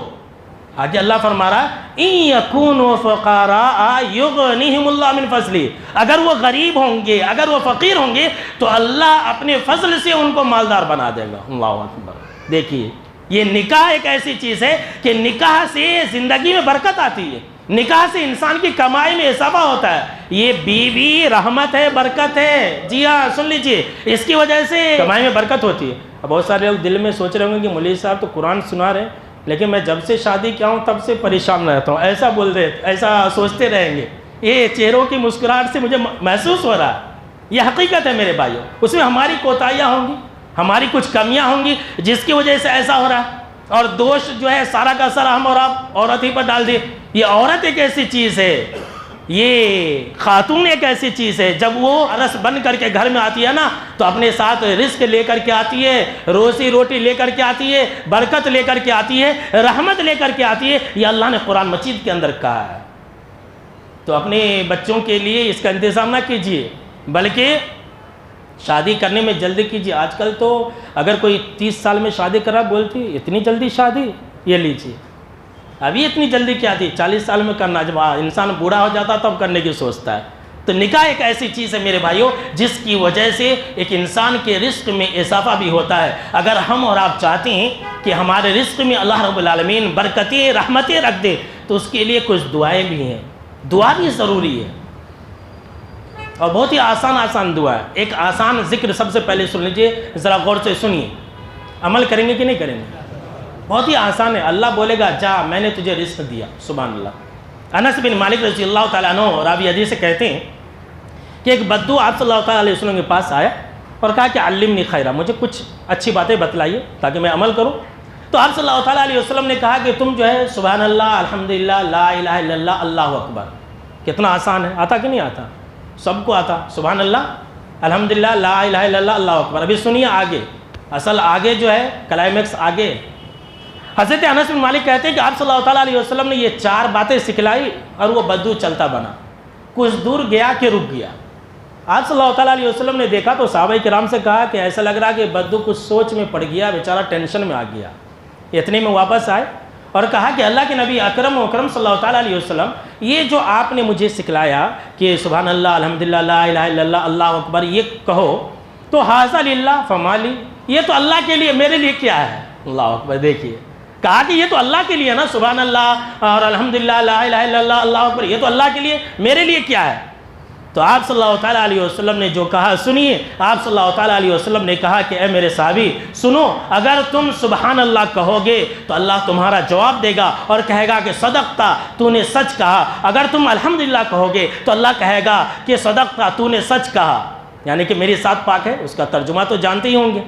آگے اللہ فرما رہا ہے اِن یکونوا فقراء یغنیہم اللہ من فضلہ، اگر وہ غریب ہوں گے، اگر وہ فقیر ہوں گے تو اللہ اپنے فضل سے ان کو مالدار بنا دے گا۔ اللہ اکبر۔ دیکھیے یہ نکاح ایک ایسی چیز ہے کہ نکاح سے زندگی میں برکت آتی ہے، نکاح سے انسان کی کمائی میں اضافہ ہوتا ہے۔ یہ بیوی رحمت ہے، برکت ہے، جی ہاں سن لیجئے، اس کی وجہ سے کمائی میں برکت ہوتی ہے۔ اب بہت سارے لوگ دل میں سوچ رہے ہوں گے کہ مولوی صاحب تو قرآن سنا رہے ہیں لیکن میں جب سے شادی کیا ہوں تب سے پریشان رہتا ہوں، ایسا بول رہے، ایسا سوچتے رہیں گے۔ یہ چہروں کی مسکراہٹ سے مجھے محسوس ہو رہا ہے، یہ حقیقت ہے میرے بھائیوں۔ اس میں ہماری کوتاہیاں ہوں گی، ہماری کچھ کمیاں ہوں گی جس کی وجہ سے ایسا ہو رہا ہے، اور دوش جو ہے سارا کا سارا ہم اور آپ عورت ہی پر ڈال دیے۔ یہ عورت ایک ایسی چیز ہے، یہ خاتون ایک ایسی چیز ہے، جب وہ عرس بن کر کے گھر میں آتی ہے نا تو اپنے ساتھ رزق لے کر کے آتی ہے، روزی روٹی لے کر کے آتی ہے، برکت لے کر کے آتی ہے، رحمت لے کر کے آتی ہے۔ یہ اللہ نے قرآن مجید کے اندر کہا ہے۔ تو اپنے بچوں کے لیے اس کا انتظام نہ کیجیے، بلکہ شادی کرنے میں جلدی کیجیے۔ آج کل تو اگر کوئی 30 سال میں شادی کرا بولتی اتنی جلدی شادی، یہ لیجیے ابھی اتنی جلدی کیا تھی، 40 سال میں کرنا، جب انسان بوڑھا ہو جاتا تب کرنے کی سوچتا ہے۔ تو نکاح ایک ایسی چیز ہے میرے بھائیوں جس کی وجہ سے ایک انسان کے رزق میں اضافہ بھی ہوتا ہے۔ اگر ہم اور آپ چاہتے ہیں کہ ہمارے رزق میں اللہ رب العالمین برکتیں رحمتیں رکھ دے تو اس کے لیے کچھ دعائیں بھی ہیں، دعا بھی ضروری ہے، اور بہت ہی آسان دعا ہے۔ ایک آسان ذکر سب سے پہلے سن لیجئے، ذرا غور سے سنیے، عمل کریں گے کہ نہیں کریں گے؟ بہت ہی آسان ہے۔ اللہ بولے گا جا میں نے تجھے رزق دیا، سبحان اللہ۔ انس بن مالک رضی اللہ تعالیٰ عنہ راوی حدیث سے کہتے ہیں کہ ایک بدو آپ صلی اللہ تعالیٰ علیہ وسلم کے پاس آیا اور کہا کہ علمنی خیرہ، مجھے کچھ اچھی باتیں بتلائیے تاکہ میں عمل کروں۔ تو آپ صلی اللہ تعالیٰ علیہ وسلم نے کہا کہ تم جو ہے سبحان اللہ، الحمدللہ، لا الہ الا اللہ، اللہ اکبر۔ کتنا آسان ہے، آتا کہ نہیں آتا؟ سب کو آتا، سبحان اللہ، الحمدللہ، لا الہ الا اللہ، اللہ اکبر۔ ابھی سنیے آگے، اصل آگے جو ہے کلائمیکس آگے۔ حضرت انس بن مالک کہتے ہیں کہ آپ صلی اللہ تعالیٰ علیہ وسلم نے یہ 4 باتیں سکھلائی اور وہ بدو چلتا بنا، کچھ دور گیا کہ رک گیا۔ آپ صلی اللہ تعالیٰ علیہ وسلم نے دیکھا تو صحابہ کرام سے کہا کہ ایسا لگ رہا کہ بدو کچھ سوچ میں پڑ گیا، بیچارہ ٹینشن میں آ گیا۔ اتنے میں واپس آئے اور کہا کہ اللہ کے نبی اکرم صلی اللہ تعالیٰ علیہ وسلم، یہ جو آپ نے مجھے سکھلایا کہ سبحان اللہ، الحمدللہ، لا الہ الا اللہ، اللہ اکبر، یہ کہو تو ھذا للہ فما لی، یہ تو اللہ کے لیے، میرے لیے کیا ہے؟ اللہ اکبر۔ دیکھیے کہا کہ یہ تو اللہ کے لیے نا، سبحان اللہ اور الحمدللہ، لا الہ الا اللہ، اللہ اکبر، یہ تو اللہ کے لیے، میرے لیے کیا ہے؟ تو آپ صلی اللہ تعالیٰ علیہ وسلم نے جو کہا سنیے، آپ صلی اللہ تعالیٰ علیہ وسلم نے کہا کہ اے میرے صحابی سنو، اگر تم سبحان اللہ کہو گے تو اللہ تمہارا جواب دے گا اور کہے گا کہ صدقتا، تو نے سچ کہا۔ اگر تم الحمدللہ کہو گے تو اللہ کہے گا کہ صدقتا، تو نے سچ کہا، یعنی کہ میری ذات پاک ہے۔ اس کا ترجمہ تو جانتے ہی ہوں گے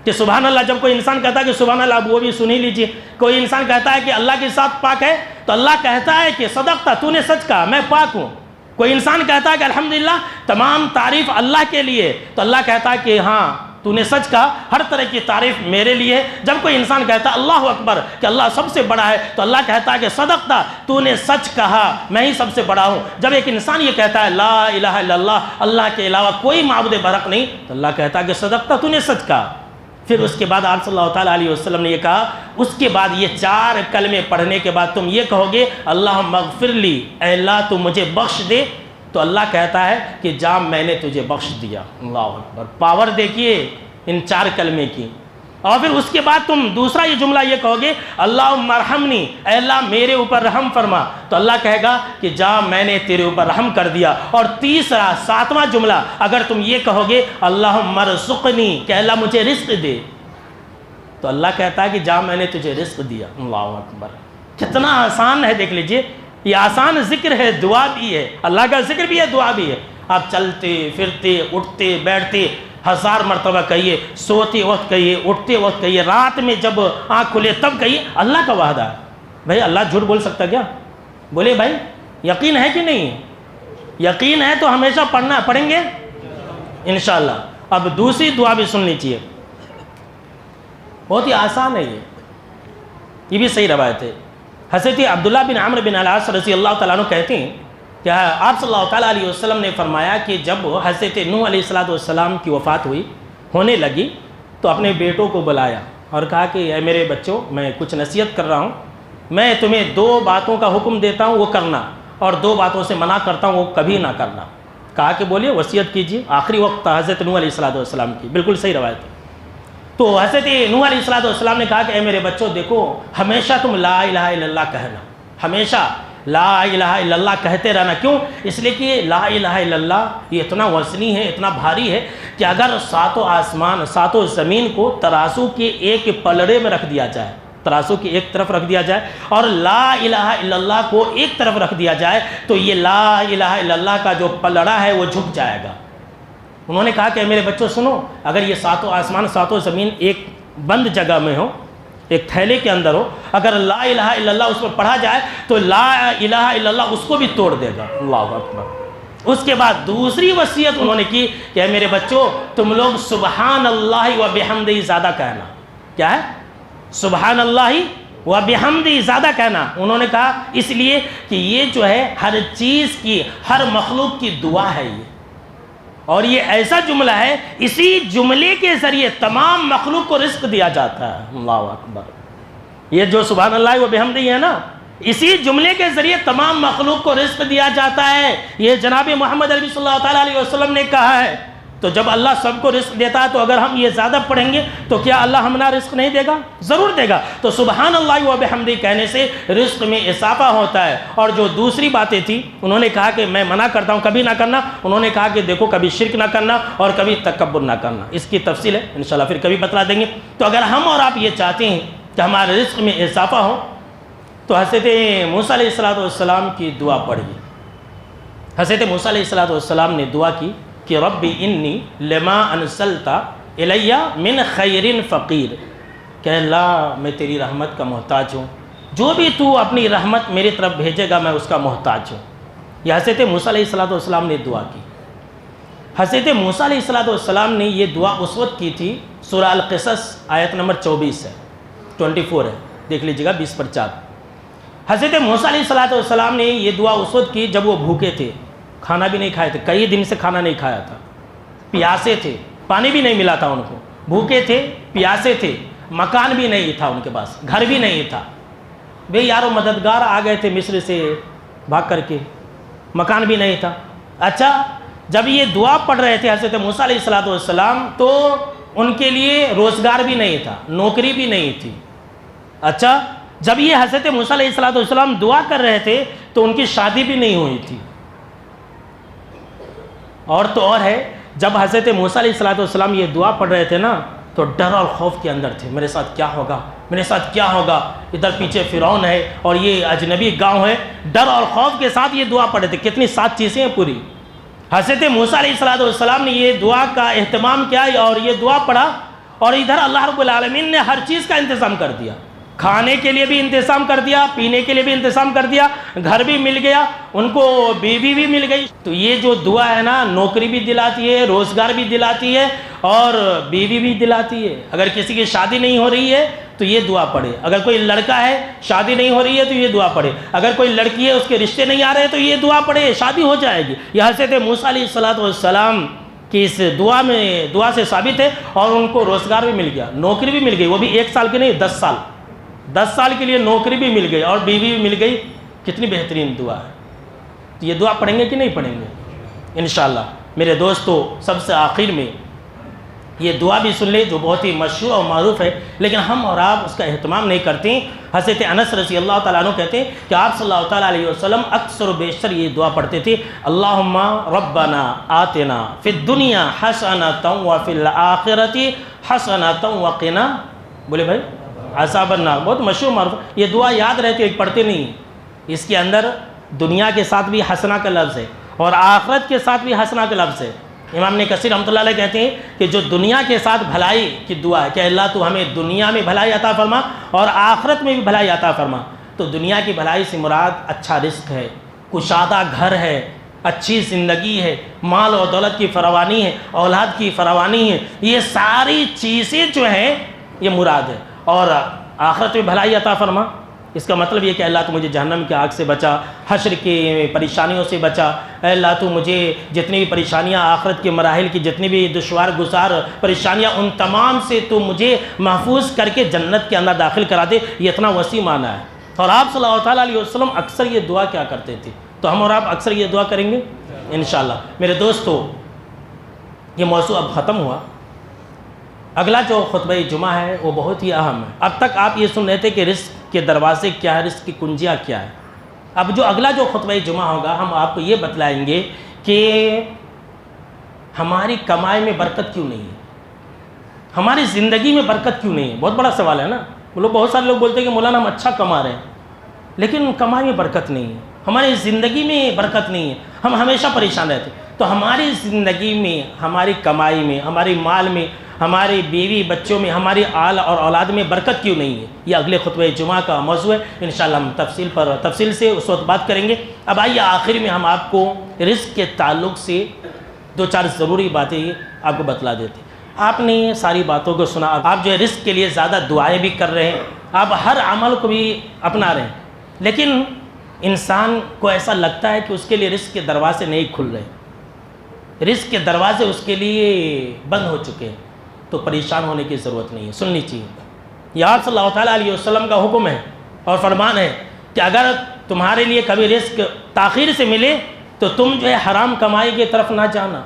کہ سبحان اللہ، جب کوئی انسان کہتا ہے کہ سبحان اللہ، اب وہ بھی سن ہی لیجیے۔ کوئی انسان کہتا ہے کہ اللہ کی ذات پاک ہے تو اللہ کہتا ہے کہ صدقتا، تو نے سچ کہا، میں پاک ہوں۔ کوئی انسان کہتا ہے کہ الحمدللہ، تمام تعریف اللہ کے لیے، تو اللہ کہتا ہے کہ ہاں تو نے سچ کہا، ہر طرح کی تعریف میرے لیے۔ جب کوئی انسان کہتا ہے اللہ اکبر کہ اللہ سب سے بڑا ہے، تو اللہ کہتا ہے کہ صدقتا، تو نے سچ کہا، میں ہی سب سے بڑا ہوں۔ جب ایک انسان یہ کہتا ہے لا الہ الا اللہ، اللہ کے علاوہ کوئی معبود برحق نہیں، تو اللہ کہتا ہے کہ صدقتا، تو نے سچ کہا۔ پھر اس کے بعد آپ صلی اللہ تعالیٰ علیہ وسلم نے یہ کہا، اس کے بعد یہ 4 کلمے پڑھنے کے بعد تم یہ کہو گے اللہم اغفر لی، اے اللہ تو مجھے بخش دے، تو اللہ کہتا ہے کہ جا میں نے تجھے بخش دیا۔ اللہ اکبر، پاور دیکھیے ان 4 کلمے کی۔ اور پھر اس کے بعد تم دوسرا یہ جملہ یہ کہو گے اللہم ارحمنی، اے اللہ میرے اوپر رحم فرما، تو اللہ کہے گا کہ جا میں نے تیرے اوپر رحم کر دیا۔ اور تیسرا 7واں جملہ اگر تم یہ کہو گے اللہم ارزقنی، کہ اللہ مجھے رزق دے، تو اللہ کہتا ہے کہ جا میں نے تجھے رزق دیا۔ اللہ اکبر، کتنا آسان ہے، دیکھ لیجئے، یہ آسان ذکر ہے، دعا بھی ہے، اللہ کا ذکر بھی ہے، دعا بھی ہے۔ آپ چلتے پھرتے اٹھتے بیٹھتے 1000 مرتبہ کہیے، سوتے وقت کہیے، اٹھتے وقت کہیے، رات میں جب آنکھ کھلے تب کہیے۔ اللہ کا وعدہ ہے بھائی، اللہ جھوٹ بول سکتا کیا؟ بولے بھائی، یقین ہے کہ نہیں؟ یقین ہے تو ہمیشہ پڑھیں گے انشاءاللہ۔ اب دوسری دعا بھی سن لیجیے، بہت ہی آسان ہے، یہ بھی صحیح روایت ہے۔ حضرت عبداللہ بن عمرو بن العاص رضی اللہ تعالیٰ عنہ کہتے ہیں کہ آپ صلی اللہ تعالیٰ علیہ وسلم نے فرمایا کہ جب حضرت نوح علیہ السلام کی وفات ہونے لگی تو اپنے بیٹوں کو بلایا اور کہا کہ اے میرے بچوں، میں کچھ نصیحت کر رہا ہوں، میں تمہیں 2 باتوں کا حکم دیتا ہوں وہ کرنا، اور 2 باتوں سے منع کرتا ہوں وہ کبھی نہ کرنا۔ کہا کہ بولیے، وصیت کیجیے۔ آخری وقت تھا حضرت نوح علیہ السلام کی، بالکل صحیح روایت ہے۔ تو حضرت نوح علیہ السلام نے کہا کہ اے میرے بچوں دیکھو، ہمیشہ تم لا الہ الا اللہ کہنا، ہمیشہ لا الہ الا اللہ کہتے رہنا۔ کیوں؟ اس لیے کہ لا الہ الا اللہ یہ اتنا وزنی ہے، اتنا بھاری ہے کہ اگر 7 آسمان 7 زمین کو ترازو کے ایک پلڑے میں رکھ دیا جائے، ترازو کی ایک طرف رکھ دیا جائے اور لا الہ الا اللہ کو ایک طرف رکھ دیا جائے، تو یہ لا الہ الا اللہ کا جو پلڑا ہے وہ جھک جائے گا۔ انہوں نے کہا کہ میرے بچوں سنو، اگر یہ 7 آسمان 7 زمین ایک بند جگہ میں ہو، ایک تھیلے کے اندر ہو، اگر لا الہ الا اللہ اس پر پڑھا جائے تو لا الہ الا اللہ اس کو بھی توڑ دے گا۔ اللہ اکبر۔ اس کے بعد دوسری وصیت انہوں نے کی کہ اے میرے بچوں، تم لوگ سبحان اللہ و بحمدہ زیادہ کہنا۔ کیا ہے؟ سبحان اللہ و بحمدہ زیادہ کہنا۔ انہوں نے کہا اس لیے کہ یہ جو ہے ہر چیز کی، ہر مخلوق کی دعا ہے یہ، اور یہ ایسا جملہ ہے اسی جملے کے ذریعے تمام مخلوق کو رزق دیا جاتا ہے۔ اللہ اکبر۔ یہ جو سبحان اللہ و بحمدہ ہے نا، اسی جملے کے ذریعے تمام مخلوق کو رزق دیا جاتا ہے۔ یہ جناب محمد عربی صلی اللہ تعالیٰ علیہ وسلم نے کہا ہے۔ تو جب اللہ سب کو رزق دیتا ہے تو اگر ہم یہ زیادہ پڑھیں گے تو کیا اللہ ہمیں رزق نہیں دے گا؟ ضرور دے گا۔ تو سبحان اللہ و بحمدہ کہنے سے رزق میں اضافہ ہوتا ہے۔ اور جو دوسری باتیں تھی، انہوں نے کہا کہ میں منع کرتا ہوں کبھی نہ کرنا۔ انہوں نے کہا کہ دیکھو، کبھی شرک نہ کرنا اور کبھی تکبر نہ کرنا۔ اس کی تفصیل ہے انشاءاللہ پھر کبھی بتلا دیں گے۔ تو اگر ہم اور آپ یہ چاہتے ہیں کہ ہمارے رزق میں اضافہ ہو تو حضرت موسیٰ علیہ السلام کی دعا پڑھیے۔ حضرت موسیٰ علیہ السلام نے دعا کی کہ رب انی لما انزلت الی من خیر فقیر، کہ اللہ میں تیری رحمت کا محتاج ہوں، جو بھی تو اپنی رحمت میری طرف بھیجے گا میں اس کا محتاج ہوں۔ یہ حضرت موسیٰ علیہ السلام نے دعا کی۔ حضرت موسیٰ علیہ السلام نے یہ دعا اس وقت کی تھی، سورہ القصص آیت نمبر 24 ہے، 24 ہے، دیکھ لیجیے گا 20 پر 4۔ حضرت موسیٰ علیہ السلام نے یہ دعا اس وقت کی جب وہ بھوکے تھے، کھانا بھی نہیں کھائے تھے، کئی دن سے کھانا نہیں کھایا تھا، پیاسے تھے، پانی بھی نہیں ملا تھا ان کو، بھوکے تھے، پیاسے تھے، مکان بھی نہیں تھا ان کے پاس، گھر بھی نہیں تھا۔ بھئی یارو مددگار آ گئے تھے مصر سے بھاگ کر کے، مکان بھی نہیں تھا۔ اچھا، جب یہ دعا پڑھ رہے تھے حضرت موسیٰ علیہ السلام تو ان کے لیے روزگار بھی نہیں تھا، نوکری بھی نہیں تھی۔ اچھا، جب یہ حضرت موسیٰ علیہ السلام دعا کر رہے تھے تو ان کی شادی بھی نہیں ہوئی تھی۔ اور تو اور ہے، جب حضرت موسیٰ علیہ السلام یہ دعا پڑھ رہے تھے نا تو ڈر اور خوف کے اندر تھے، میرے ساتھ کیا ہوگا، میرے ساتھ کیا ہوگا، ادھر پیچھے فرعون ہے اور یہ اجنبی گاؤں ہے، ڈر اور خوف کے ساتھ یہ دعا پڑھے تھے۔ کتنی 7 چیزیں ہیں پوری۔ حضرت موسیٰ علیہ السلام نے یہ دعا کا اہتمام کیا اور یہ دعا پڑھا، اور ادھر اللہ رب العالمین نے ہر چیز کا انتظام کر دیا، کھانے کے لیے بھی انتظام کر دیا، پینے کے لیے بھی انتظام کر دیا، گھر بھی مل گیا، ان کو بیوی بھی مل گئی۔ تو یہ جو دعا ہے نا، نوکری بھی دلاتی ہے، روزگار بھی دلاتی ہے اور بیوی بھی دلاتی ہے۔ اگر کسی کی شادی نہیں ہو رہی ہے تو یہ دعا پڑھے، اگر کوئی لڑکا ہے شادی نہیں ہو رہی ہے تو یہ دعا پڑھے، اگر کوئی لڑکی ہے اس کے رشتے نہیں آ رہے تو یہ دعا پڑھے، شادی ہو جائے گی۔ یہ حضرت موسیٰ علیہ السلام کی اس دعا سے ثابت ہے، اور ان کو روزگار بھی مل گیا، نوکری بھی مل گئی، وہ بھی 1 سال کی نہیں، 10 سال کے لیے نوکری بھی مل گئی اور بیوی بھی مل گئی۔ کتنی بہترین دعا ہے۔ تو یہ دعا پڑھیں گے کہ نہیں پڑھیں گے؟ انشاءاللہ میرے دوستو، سب سے آخر میں یہ دعا بھی سن لے جو بہت ہی مشہور اور معروف ہے، لیکن ہم اور آپ اس کا اہتمام نہیں کرتے۔ حضرت انس رضی اللہ تعالیٰ عنہ کہتے ہیں کہ آپ صلی اللہ تعالیٰ علیہ وسلم اکثر و بیشتر یہ دعا پڑھتے تھے، اللہم ربنا آتنا فی الدنیا حسنۃ وفی الآخرۃ حسنۃ وقنا، بولے بھائی، عذاب النار، بہت مشہور معروف۔ یہ دعا یاد رہتی ہے، پڑھتے نہیں۔ اس کے اندر دنیا کے ساتھ بھی حسنہ کا لفظ ہے اور آخرت کے ساتھ بھی حسنہ کا لفظ ہے۔ امام ابن کثیر رحمۃ اللہ علیہ کہتے ہیں کہ جو دنیا کے ساتھ بھلائی کی دعا ہے کہ اللہ تو ہمیں دنیا میں بھلائی عطا فرما اور آخرت میں بھی بھلائی عطا فرما، تو دنیا کی بھلائی سے مراد اچھا رزق ہے، کشادہ گھر ہے، اچھی زندگی ہے، مال و دولت کی فراوانی ہے، اولاد کی فراوانی ہے، یہ ساری چیزیں جو ہیں یہ مراد ہے، اور آخرت میں بھلائی عطا فرما۔ اس کا مطلب یہ کہ اللہ تو مجھے جہنم کی آگ سے بچا، حشر کی پریشانیوں سے بچا، اے اللہ تو مجھے جتنی بھی پریشانیاں آخرت کے مراحل کی، جتنی بھی دشوار گزار پریشانیاں، ان تمام سے تو مجھے محفوظ کر کے جنت کے اندر داخل کرا دے۔ یہ اتنا وسیع معنی ہے، اور آپ صلی اللہ تعالیٰ علیہ وسلم اکثر یہ دعا کیا کرتے تھے، تو ہم اور آپ اکثر یہ دعا کریں گے انشاءاللہ۔ میرے دوستو، یہ موضوع اب ختم ہوا۔ اگلا جو خطبہ جمعہ ہے وہ بہت ہی اہم ہے۔ اب تک آپ یہ سن رہے تھے کہ رزق کے دروازے کیا ہے، رزق کی کنجیاں کیا ہے۔ اب جو اگلا جو خطبہ جمعہ ہوگا، ہم آپ کو یہ بتلائیں گے کہ ہماری کمائی میں برکت کیوں نہیں ہے، ہماری زندگی میں برکت کیوں نہیں ہے۔ بہت بڑا سوال ہے نا۔ بہت سارے لوگ بولتے ہیں کہ مولانا ہم اچھا کما رہے ہیں لیکن کمائی میں برکت نہیں ہے، ہماری زندگی میں برکت نہیں ہے، ہم ہمیشہ پریشان رہتے ہیں۔ تو ہماری زندگی میں، ہماری کمائی میں، ہماری مال میں، ہماری بیوی بچوں میں، ہماری آل اور اولاد میں برکت کیوں نہیں ہے، یہ اگلے خطبہ جمعہ کا موضوع ہے۔ انشاءاللہ ہم تفصیل سے اس وقت بات کریں گے۔ اب آئیے آخر میں ہم آپ کو رزق کے تعلق سے 2-4 ضروری باتیں آپ کو بتلا دیتے ہیں۔ آپ نے یہ ساری باتوں کو سنا، آپ جو ہے رزق کے لیے زیادہ دعائیں بھی کر رہے ہیں، آپ ہر عمل کو بھی اپنا رہے ہیں، لیکن انسان کو ایسا لگتا ہے کہ اس کے لیے رزق کے دروازے نہیں کھل رہے، رزق کے دروازے اس کے لیے بند ہو چکے ہیں، تو پریشان ہونے کی ضرورت نہیں ہے، سننی چاہیے۔ یہ آپ صلی اللہ تعالیٰ علیہ وسلم کا حکم ہے اور فرمان ہے کہ اگر تمہارے لیے کبھی رزق تاخیر سے ملے تو تم جو ہے حرام کمائی کی طرف نہ جانا۔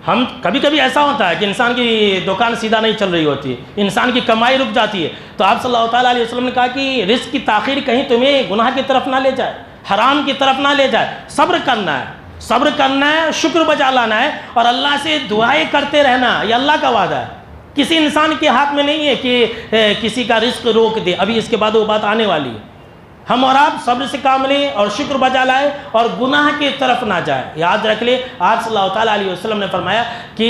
ہم کبھی کبھی ایسا ہوتا ہے کہ انسان کی دکان سیدھا نہیں چل رہی ہوتی ہے، انسان کی کمائی رک جاتی ہے، تو آپ صلی اللہ تعالیٰ علیہ وسلم نے کہا کہ رزق کی تاخیر کہیں تمہیں گناہ کی طرف نہ لے جائے، حرام کی طرف نہ لے جائے، صبر کرنا ہے، شکر بجا لانا ہے اور اللہ سے دعائیں کرتے رہنا۔ یہ اللہ کا وعدہ ہے، کسی انسان کے ہاتھ میں نہیں ہے کہ کسی کا رزق روک دے، ابھی اس کے بعد وہ بات آنے والی ہے۔ ہم اور آپ صبر سے کام لیں اور شکر بجا لائیں اور گناہ کی طرف نہ جائیں۔ یاد رکھ لیں، آپ صلی اللہ تعالیٰ علیہ وسلم نے فرمایا کہ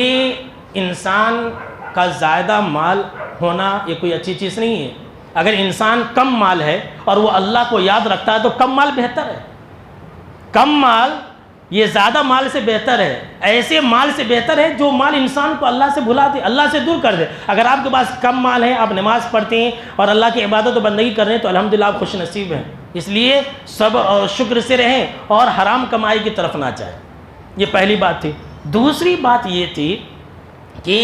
انسان کا زیادہ مال ہونا یہ کوئی اچھی چیز نہیں ہے۔ اگر انسان کم مال ہے اور وہ اللہ کو یاد رکھتا ہے تو کم مال بہتر ہے، کم مال یہ زیادہ مال سے بہتر ہے، ایسے مال سے بہتر ہے جو مال انسان کو اللہ سے بھلا دے، اللہ سے دور کر دے۔ اگر آپ کے پاس کم مال ہے، آپ نماز پڑھتے ہیں اور اللہ کی عبادت و بندگی کر رہے ہیں تو الحمدللہ آپ خوش نصیب ہیں۔ اس لیے صبر اور شکر سے رہیں اور حرام کمائی کی طرف نہ جائیں۔ یہ پہلی بات تھی۔ دوسری بات یہ تھی کہ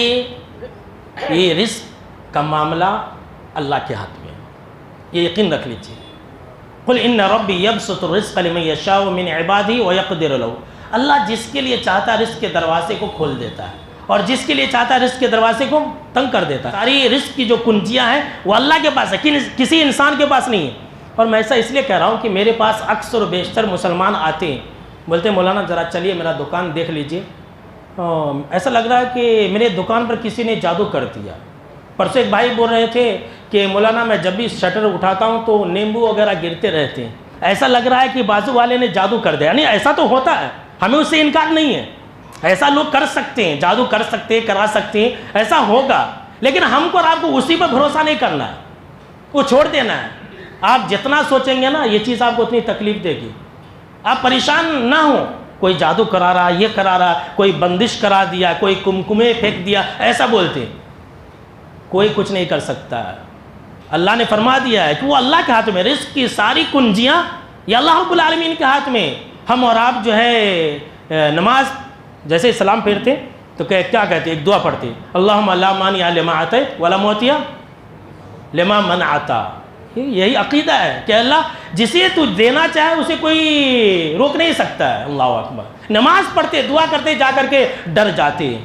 یہ رزق کا معاملہ اللہ کے ہاتھ میں ہے، یہ یقین رکھ لیجیے۔ قل ان ربی یبسط الرزق لمن یشاء من عبادہ ویقدر له، اللہ جس کے لیے چاہتا ہے رزق کے دروازے کو کھول دیتا ہے اور جس کے لیے چاہتا ہے رزق کے دروازے کو تنگ کر دیتا ہے۔ ساری رزق کی جو کنجیاں ہیں وہ اللہ کے پاس ہے، کسی انسان کے پاس نہیں ہے۔ اور میں ایسا اس لیے کہہ رہا ہوں کہ میرے پاس اکثر و بیشتر مسلمان آتے ہیں بولتے مولانا ذرا چلیے میرا دکان دیکھ لیجئے، ایسا لگ رہا ہے کہ میرے دکان پر کسی نے جادو کر دیا۔ پرسوں ایک بھائی بول رہے تھے کہ مولانا میں جب بھی شٹر اٹھاتا ہوں تو نیمبو وغیرہ گرتے رہتے ہیں، ایسا لگ رہا ہے کہ بازو والے نے جادو کر دیا۔ نہیں، ایسا تو ہوتا ہے، ہمیں اس سے انکار نہیں ہے، ایسا لوگ کر سکتے ہیں، جادو کر سکتے ہیں، کرا سکتے ہیں، ایسا ہوگا، لیکن ہم کو اور آپ کو اسی پر بھروسہ نہیں کرنا ہے، وہ چھوڑ دینا ہے۔ آپ جتنا سوچیں گے نا یہ چیز آپ کو اتنی تکلیف دے گی، آپ پریشان نہ ہوں۔ کوئی جادو کرا رہا، یہ کرا رہا، کوئی بندش کرا دیا، کوئی کمکمے پھینک دیا، ایسا بولتے، کوئی کچھ نہیں کر سکتا ہے۔ اللہ نے فرما دیا ہے کہ وہ اللہ کے ہاتھ میں، رزق کی ساری کنجیاں یہ اللہ رب العالمین کے ہاتھ میں۔ ہم اور آپ جو ہے نماز جیسے سلام پھیرتے تو کیا کہتے، ایک دعا پڑھتے، اللہم لا مانع لما اعطیت ولا معطی لما منعت۔ یہی عقیدہ ہے کہ اللہ جسے تو دینا چاہے اسے کوئی روک نہیں سکتا ہے۔ اللہ اکبر۔ نماز پڑھتے، دعا کرتے، جا کر کے ڈر جاتے ہیں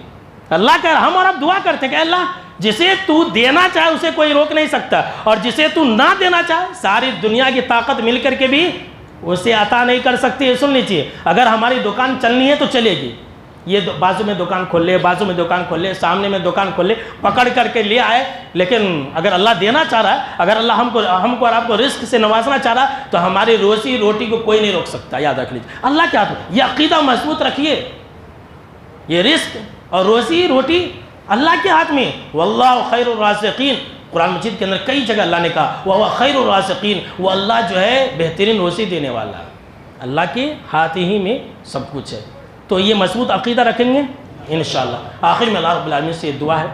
اللہ کا۔ ہم اور اب دعا کرتے کہ اللہ جسے تو دینا چاہے اسے کوئی روک نہیں سکتا، اور جسے تو نہ دینا چاہے ساری دنیا کی طاقت مل کر کے بھی اسے عطا نہیں کر سکتی۔ یہ سن لیجیے، اگر ہماری دکان چلنی ہے تو چلے گی، یہ بازو میں دکان کھول لے، بازو میں دکان کھول لے، سامنے میں دکان کھول لے، پکڑ کر کے لے آئے، لیکن اگر اللہ دینا چاہ رہا ہے، اگر اللہ ہم کو اور آپ کو رزق سے نوازنا چاہ رہا ہے تو ہماری روزی روٹی کو کوئی نہیں روک سکتا۔ یاد رکھ لیجیے، اللہ کیا تو یہ عقیدہ مضبوط رکھیے، یہ رزق اور روزی روٹی اللہ کے ہاتھ میں۔ واللہ خیر الرازقین، قرآن مجید کے اندر کئی جگہ اللہ نے کہا وَهُوَ خیر الرازقین، وہ اللہ جو ہے بہترین روزی دینے والا ہے، اللہ کے ہاتھ ہی میں سب کچھ ہے۔ تو یہ مضبوط عقیدہ رکھیں گے انشاءاللہ۔ آخر میں اللہ رب العالمین سے دعا ہے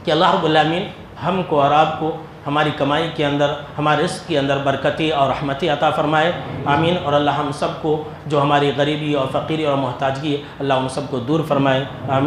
کہ اللہ رب العالمین ہم کو اور آپ کو ہماری کمائی کے اندر، ہمارے رزق کے اندر برکتی اور رحمتی عطا فرمائے، آمین۔ اور اللہ ہم سب کو جو ہماری غریبی اور فقیری اور محتاجگی ہے اللہ ہم سب کو دور فرمائے، آمین۔